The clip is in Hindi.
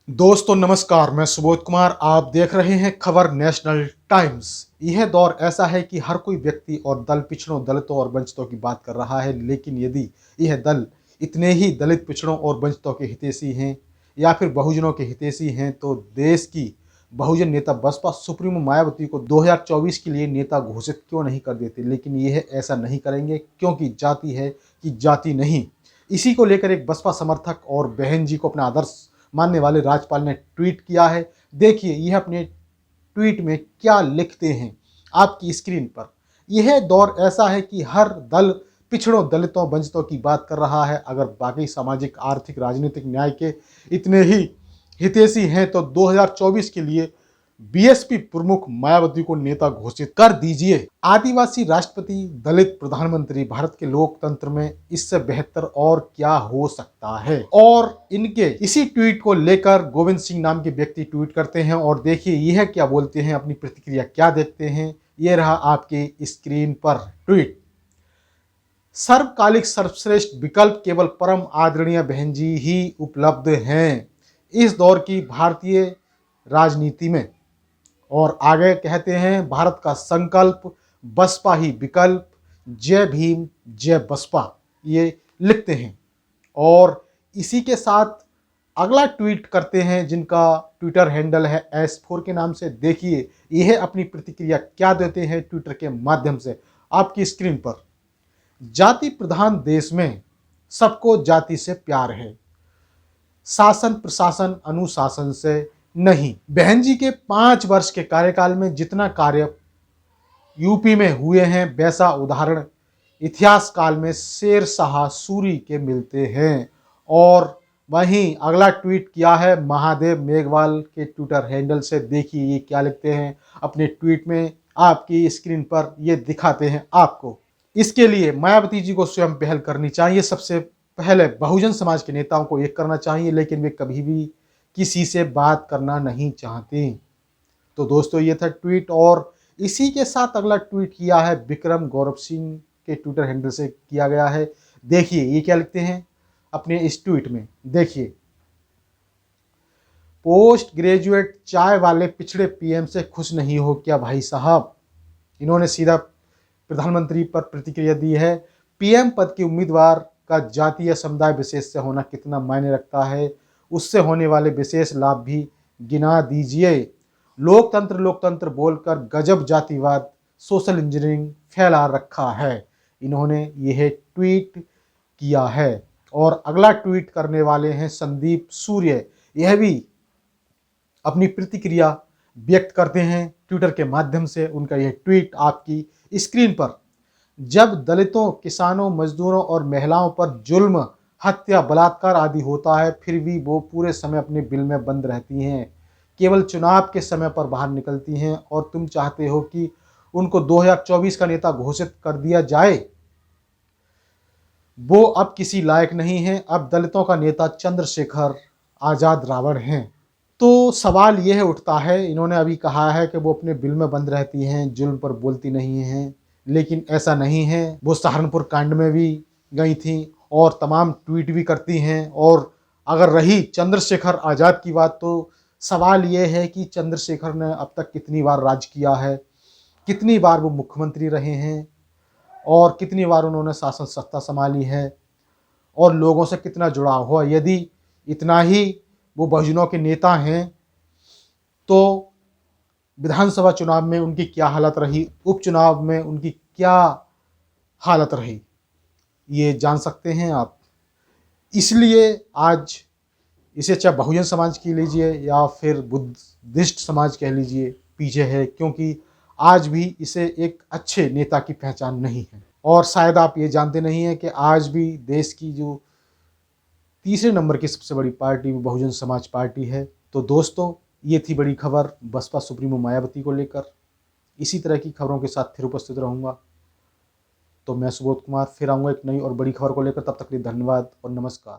दोस्तों नमस्कार, मैं सुबोध कुमार। आप देख रहे हैं खबर नेशनल टाइम्स। यह दौर ऐसा है कि हर कोई व्यक्ति और दल पिछड़ों, दलितों और वंचितों की बात कर रहा है, लेकिन यदि यह दल इतने ही दलित, पिछड़ों और वंचितों के हितैषी हैं या फिर बहुजनों के हितैषी हैं तो देश की बहुजन नेता बसपा सुप्रीमो मायावती को 2024 के लिए नेता घोषित क्यों नहीं कर देते। लेकिन यह ऐसा नहीं करेंगे क्योंकि जाति है कि जाति नहीं। इसी को लेकर एक बसपा समर्थक और बहन जी को अपना आदर्श मानने वाले राजपाल ने ट्वीट किया है। देखिए यह अपने ट्वीट में क्या लिखते हैं आपकी स्क्रीन पर। यह दौर ऐसा है कि हर दल पिछड़ों, दलितों, वंचितों की बात कर रहा है। अगर बाकी सामाजिक, आर्थिक, राजनीतिक न्याय के इतने ही हितैषी हैं तो 2024 के लिए बीएसपी प्रमुख मायावती को नेता घोषित कर दीजिए। आदिवासी राष्ट्रपति, दलित प्रधानमंत्री, भारत के लोकतंत्र में इससे बेहतर और क्या हो सकता है। और इनके इसी ट्वीट को लेकर गोविंद सिंह नाम के व्यक्ति ट्वीट करते हैं और देखिए यह क्या बोलते हैं, अपनी प्रतिक्रिया क्या देखते हैं। यह रहा आपके स्क्रीन पर ट्वीट। सर्वकालिक सर्वश्रेष्ठ विकल्प केवल परम आदरणीय बहन जी ही उपलब्ध हैं इस दौर की भारतीय राजनीति में। और आगे कहते हैं, भारत का संकल्प, बसपा ही विकल्प, जय भीम, जय बसपा, ये लिखते हैं। और इसी के साथ अगला ट्वीट करते हैं जिनका ट्विटर हैंडल है S4 के नाम से। देखिए यह अपनी प्रतिक्रिया क्या देते हैं ट्विटर के माध्यम से आपकी स्क्रीन पर। जाति प्रधान देश में सबको जाति से प्यार है, शासन प्रशासन अनुशासन से नहीं। बहन जी के 5 वर्ष के कार्यकाल में जितना कार्य यूपी में हुए हैं वैसा उदाहरण इतिहास काल में शेरशाह सूरी के मिलते हैं। और वहीं अगला ट्वीट किया है महादेव मेघवाल के ट्विटर हैंडल से। देखिए ये क्या लिखते हैं अपने ट्वीट में, आपकी स्क्रीन पर ये दिखाते हैं आपको। इसके लिए मायावती जी को स्वयं पहल करनी चाहिए। सबसे पहले बहुजन समाज के नेताओं को एक करना चाहिए, लेकिन वे कभी भी किसी से बात करना नहीं चाहते। तो दोस्तों ये था ट्वीट। और इसी के साथ अगला ट्वीट किया है विक्रम गौरव सिंह के ट्विटर हैंडल से किया गया है। देखिए ये क्या लिखते हैं अपने इस ट्वीट में। देखिए, पोस्ट ग्रेजुएट चाय वाले पिछड़े पीएम से खुश नहीं हो क्या भाई साहब। इन्होंने सीधा प्रधानमंत्री पर प्रतिक्रिया दी है। पीएम पद के उम्मीदवार का जातीय समुदाय विशेष से होना कितना मायने रखता है, उससे होने वाले विशेष लाभ भी गिना दीजिए। लोकतंत्र लोकतंत्र बोलकर गजब जातिवाद, सोशल इंजीनियरिंग फैला रखा है। इन्होंने यह ट्वीट किया है। और अगला ट्वीट करने वाले हैं संदीप सूर्य। यह भी अपनी प्रतिक्रिया व्यक्त करते हैं ट्विटर के माध्यम से। उनका यह ट्वीट आपकी स्क्रीन पर। जब दलितों, किसानों, मजदूरों और महिलाओं पर जुल्म, हत्या, बलात्कार आदि होता है फिर भी वो पूरे समय अपने बिल में बंद रहती हैं, केवल चुनाव के समय पर बाहर निकलती हैं। और तुम चाहते हो कि उनको 2024 का नेता घोषित कर दिया जाए। वो अब किसी लायक नहीं है। अब दलितों का नेता चंद्रशेखर आज़ाद रावण हैं। तो सवाल यह उठता है, इन्होंने अभी कहा है कि वो अपने बिल में बंद रहती हैं, जुल्म पर बोलती नहीं हैं, लेकिन ऐसा नहीं है। वो सहारनपुर कांड में भी गई थी और तमाम ट्वीट भी करती हैं। और अगर रही चंद्रशेखर आज़ाद की बात तो सवाल ये है कि चंद्रशेखर ने अब तक कितनी बार राज किया है, कितनी बार वो मुख्यमंत्री रहे हैं और कितनी बार उन्होंने शासन सत्ता संभाली है और लोगों से कितना जुड़ाव हुआ। यदि इतना ही वो बहुजनों के नेता हैं तो विधानसभा चुनाव में उनकी क्या हालत रही, उपचुनाव में उनकी क्या हालत रही, ये जान सकते हैं आप। इसलिए आज इसे चाहे बहुजन समाज कह लीजिए या फिर बुद्धिस्ट समाज कह लीजिए, पीछे है, क्योंकि आज भी इसे एक अच्छे नेता की पहचान नहीं है। और शायद आप ये जानते नहीं हैं कि आज भी देश की जो तीसरे नंबर की सबसे बड़ी पार्टी वो बहुजन समाज पार्टी है। तो दोस्तों ये थी बड़ी खबर बसपा सुप्रीमो मायावती को लेकर। इसी तरह की खबरों के साथ फिर उपस्थित रहूँगा। तो मैं सुबोध कुमार फिर आऊँगा एक नई और बड़ी खबर को लेकर। तब तक के लिए धन्यवाद और नमस्कार।